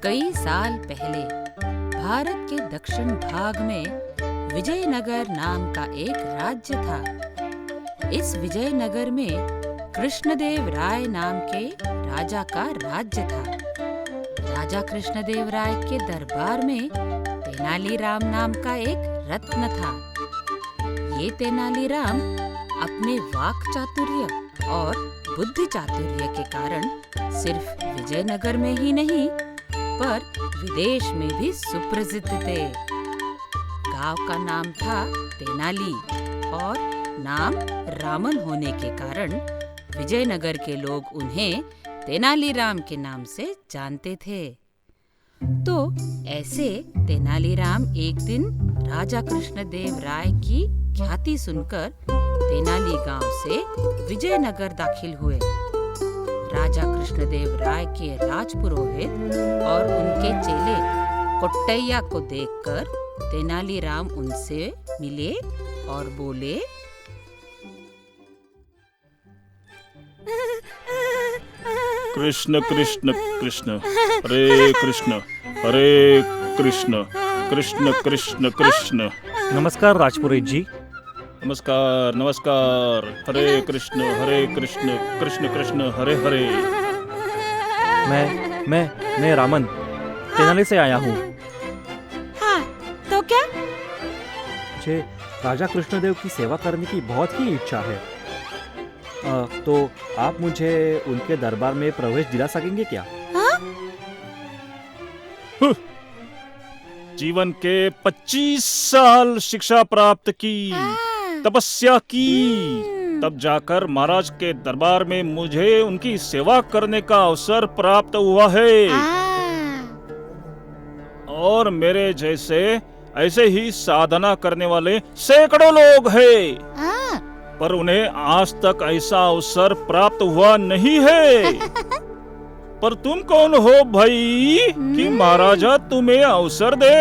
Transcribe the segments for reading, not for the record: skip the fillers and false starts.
कई साल पहले भारत के दक्षिण भाग में विजयनगर नाम का एक राज्य था। इस विजयनगर में कृष्णदेव राय नाम के राजा का राज्य था। राजा कृष्णदेव राय के दरबार में तेनालीराम नाम का एक रत्न था। ये तेनालीराम अपने वाक चातुर्य और बुद्धि चातुर्य के कारण सिर्फ विजयनगर में ही नहीं पर विदेश में भी सुप्रसिद्ध थे। गांव का नाम था तेनाली और नाम रामन होने के कारण विजयनगर के लोग उन्हें तेनालीराम के नाम से जानते थे। तो ऐसे तेनालीराम एक दिन राजा कृष्णदेव राय की ख्याति सुनकर तेनाली गांव से विजयनगर दाखिल हुए। राजा कृष्णदेव राय के राजपुरोहित और उनके चेले कोट्टैया को देखकर तेनालीराम उनसे मिले और बोले, कृष्ण कृष्ण कृष्ण हरे कृष्ण हरे कृष्ण कृष्ण कृष्ण कृष्ण। नमस्कार राजपुरोहित जी। नमस्कार नमस्कार। हरे कृष्ण कृष्ण कृष्ण हरे हरे। मैं रामन तेनाली से आया हूँ। हाँ, तो क्या? मुझे राजा कृष्णदेव की सेवा करने की बहुत ही इच्छा है। तो आप मुझे उनके दरबार में प्रवेश दिला सकेंगे क्या? जीवन के 25 साल शिक्षा प्राप्त की, तपस्या की, तब जाकर महाराज के दरबार में मुझे उनकी सेवा करने का अवसर प्राप्त हुआ है। और मेरे जैसे ऐसे ही साधना करने वाले सैकड़ों लोग हैं, पर उन्हें आज तक ऐसा अवसर प्राप्त हुआ नहीं है। पर तुम कौन हो भाई कि महाराजा तुम्हें अवसर दे?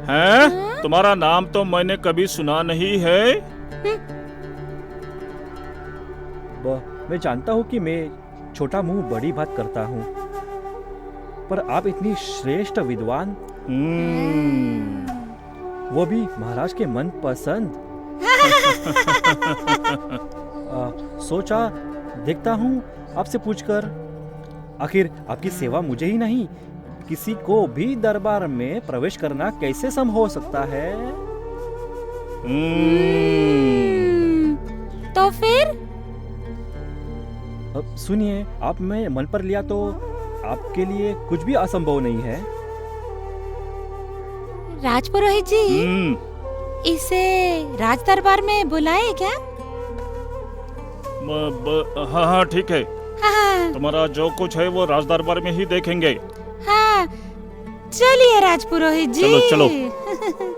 हैं? तुम्हारा नाम तो मैंने कभी सुना नहीं है। मैं जानता हूँ कि मैं छोटा मुंह बड़ी बात करता हूँ, पर आप इतनी श्रेष्ठ विद्वान, वो भी महाराज के मन पसंद। सोचा देखता हूँ आपसे पूछकर, आखिर आपकी सेवा मुझे ही नहीं किसी को भी दरबार में प्रवेश करना कैसे संभव हो सकता है? तो फिर? अब सुनिए, आप में मन पर लिया तो आपके लिए कुछ भी असंभव नहीं है। राजपुरोहित जी, इसे राज दरबार में बुलाए क्या? हाँ ठीक है। हाँ। तुम्हारा जो कुछ है वो राज दरबार में ही देखेंगे। हाँ, चलिए राजपुरोहित जी। चलो चलो।